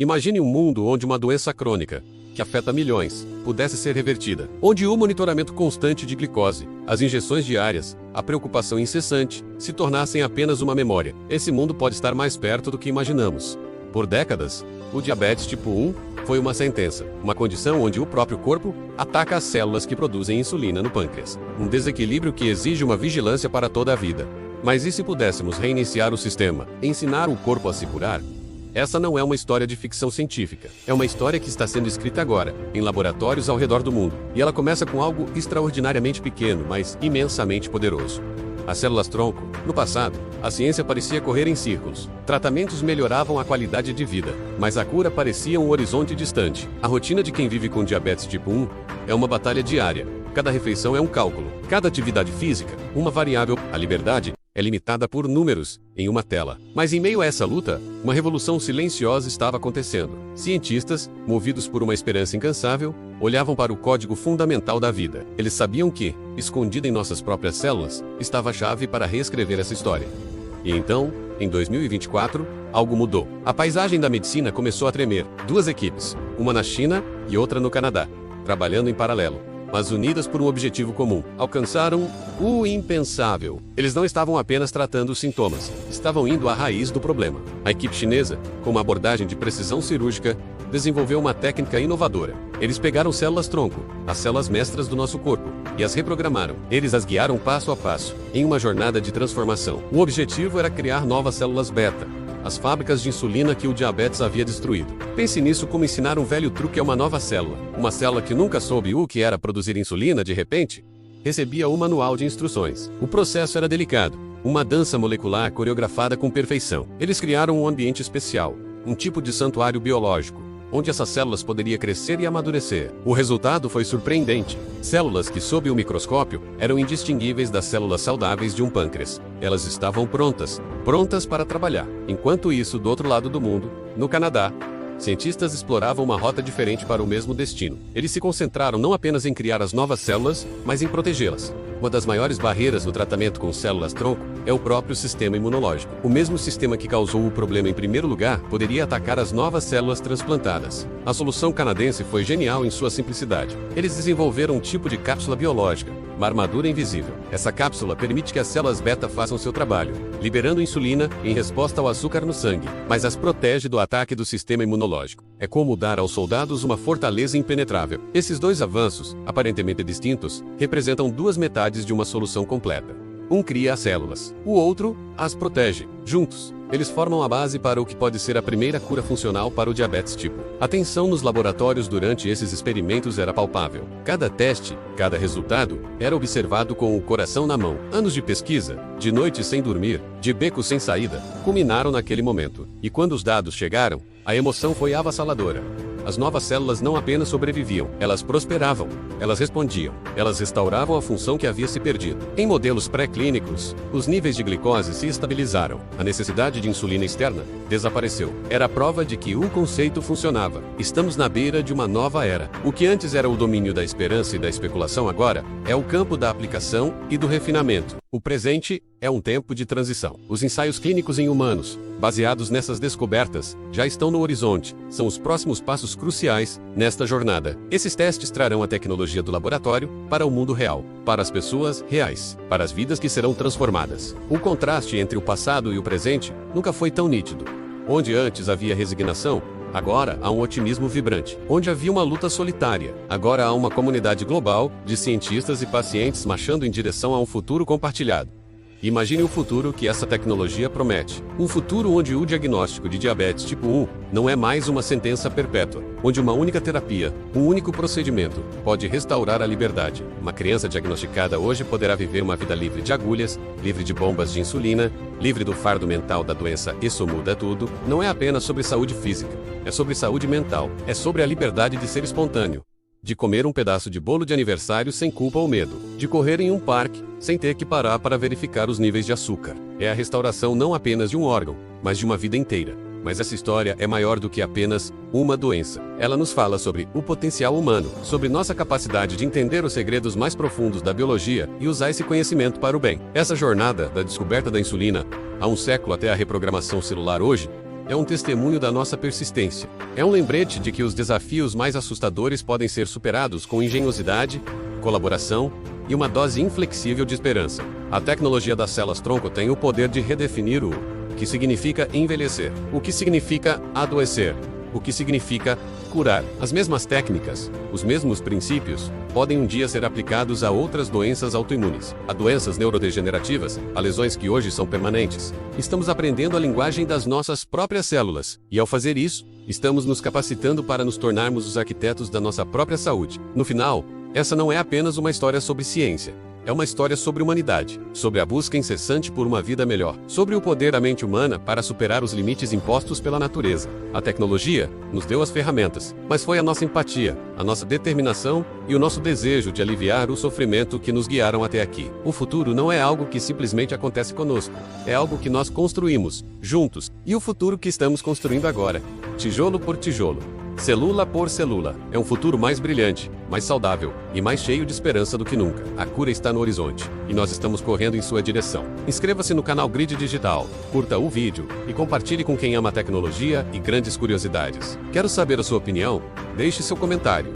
Imagine um mundo onde uma doença crônica, que afeta milhões, pudesse ser revertida. Onde o monitoramento constante de glicose, as injeções diárias, a preocupação incessante, se tornassem apenas uma memória. Esse mundo pode estar mais perto do que imaginamos. Por décadas, o diabetes tipo 1 foi uma sentença, uma condição onde o próprio corpo ataca as células que produzem insulina no pâncreas. Um desequilíbrio que exige uma vigilância para toda a vida. Mas e se pudéssemos reiniciar o sistema, ensinar o corpo a se curar? Essa não é uma história de ficção científica. É uma história que está sendo escrita agora, em laboratórios ao redor do mundo. E ela começa com algo extraordinariamente pequeno, mas imensamente poderoso. As células-tronco. No passado, a ciência parecia correr em círculos. Tratamentos melhoravam a qualidade de vida, mas a cura parecia um horizonte distante. A rotina de quem vive com diabetes tipo 1 é uma batalha diária. Cada refeição é um cálculo. Cada atividade física, uma variável. A liberdade é limitada por números em uma tela. Mas em meio a essa luta, uma revolução silenciosa estava acontecendo. Cientistas, movidos por uma esperança incansável, olhavam para o código fundamental da vida. Eles sabiam que, escondida em nossas próprias células, estava a chave para reescrever essa história. E então, em 2024, algo mudou. A paisagem da medicina começou a tremer. Duas equipes, uma na China e outra no Canadá, trabalhando em paralelo, mas unidas por um objetivo comum. Alcançaram o impensável. Eles não estavam apenas tratando os sintomas, estavam indo à raiz do problema. A equipe chinesa, com uma abordagem de precisão cirúrgica, desenvolveu uma técnica inovadora. Eles pegaram células-tronco, as células mestras do nosso corpo, e as reprogramaram. Eles as guiaram passo a passo, em uma jornada de transformação. O objetivo era criar novas células beta, as fábricas de insulina que o diabetes havia destruído. Pense nisso como ensinar um velho truque a uma nova célula. Uma célula que nunca soube o que era produzir insulina, de repente, recebia um manual de instruções. O processo era delicado, uma dança molecular coreografada com perfeição. Eles criaram um ambiente especial, um tipo de santuário biológico, onde essas células poderiam crescer e amadurecer. O resultado foi surpreendente. Células que, sob o microscópio, eram indistinguíveis das células saudáveis de um pâncreas. Elas estavam prontas para trabalhar. Enquanto isso, do outro lado do mundo, no Canadá, cientistas exploravam uma rota diferente para o mesmo destino. Eles se concentraram não apenas em criar as novas células, mas em protegê-las. Uma das maiores barreiras no tratamento com células-tronco é o próprio sistema imunológico. O mesmo sistema que causou o problema em primeiro lugar poderia atacar as novas células transplantadas. A solução canadense foi genial em sua simplicidade. Eles desenvolveram um tipo de cápsula biológica, uma armadura invisível. Essa cápsula permite que as células beta façam seu trabalho, liberando insulina em resposta ao açúcar no sangue, mas as protege do ataque do sistema imunológico. É como dar aos soldados uma fortaleza impenetrável. Esses dois avanços, aparentemente distintos, representam duas metades de uma solução completa. Um cria as células, o outro as protege. Juntos, eles formam a base para o que pode ser a primeira cura funcional para o diabetes tipo. A tensão nos laboratórios durante esses experimentos era palpável. Cada teste, cada resultado, era observado com o coração na mão. Anos de pesquisa, de noite sem dormir, de becos sem saída, culminaram naquele momento. E quando os dados chegaram, a emoção foi avassaladora. As novas células não apenas sobreviviam, elas prosperavam, elas respondiam, elas restauravam a função que havia se perdido. Em modelos pré-clínicos, os níveis de glicose se estabilizaram. A necessidade de insulina externa desapareceu. Era a prova de que o conceito funcionava. Estamos na beira de uma nova era. O que antes era o domínio da esperança e da especulação agora é o campo da aplicação e do refinamento. O presente é um tempo de transição. Os ensaios clínicos em humanos, baseados nessas descobertas, já estão no horizonte. São os próximos passos cruciais nesta jornada. Esses testes trarão a tecnologia do laboratório para o mundo real, para as pessoas reais, para as vidas que serão transformadas. O contraste entre o passado e o presente nunca foi tão nítido. Onde antes havia resignação, agora há um otimismo vibrante. Onde havia uma luta solitária, agora há uma comunidade global de cientistas e pacientes marchando em direção a um futuro compartilhado. Imagine o futuro que essa tecnologia promete. Um futuro onde o diagnóstico de diabetes tipo 1 não é mais uma sentença perpétua, onde uma única terapia, um único procedimento, pode restaurar a liberdade. Uma criança diagnosticada hoje poderá viver uma vida livre de agulhas, livre de bombas de insulina, livre do fardo mental da doença. Isso muda tudo. Não é apenas sobre saúde física, é sobre saúde mental, é sobre a liberdade de ser espontâneo. De comer um pedaço de bolo de aniversário sem culpa ou medo. De correr em um parque, sem ter que parar para verificar os níveis de açúcar. É a restauração não apenas de um órgão, mas de uma vida inteira. Mas essa história é maior do que apenas uma doença. Ela nos fala sobre o potencial humano, sobre nossa capacidade de entender os segredos mais profundos da biologia e usar esse conhecimento para o bem. Essa jornada, da descoberta da insulina, há um século até a reprogramação celular hoje, é um testemunho da nossa persistência. É um lembrete de que os desafios mais assustadores podem ser superados com engenhosidade, colaboração e uma dose inflexível de esperança. A tecnologia das células-tronco tem o poder de redefinir o que significa envelhecer, o que significa adoecer, o que significa curar. As mesmas técnicas, os mesmos princípios, podem um dia ser aplicados a outras doenças autoimunes, a doenças neurodegenerativas, a lesões que hoje são permanentes. Estamos aprendendo a linguagem das nossas próprias células, e ao fazer isso, estamos nos capacitando para nos tornarmos os arquitetos da nossa própria saúde. No final, essa não é apenas uma história sobre ciência. É uma história sobre humanidade, sobre a busca incessante por uma vida melhor, sobre o poder da mente humana para superar os limites impostos pela natureza. A tecnologia nos deu as ferramentas, mas foi a nossa empatia, a nossa determinação e o nosso desejo de aliviar o sofrimento que nos guiaram até aqui. O futuro não é algo que simplesmente acontece conosco, é algo que nós construímos, juntos, e o futuro que estamos construindo agora, tijolo por tijolo, célula por célula, é um futuro mais brilhante, mais saudável e mais cheio de esperança do que nunca. A cura está no horizonte, e nós estamos correndo em sua direção. Inscreva-se no canal Grid Digital, curta o vídeo e compartilhe com quem ama a tecnologia e grandes curiosidades. Quero saber a sua opinião? Deixe seu comentário.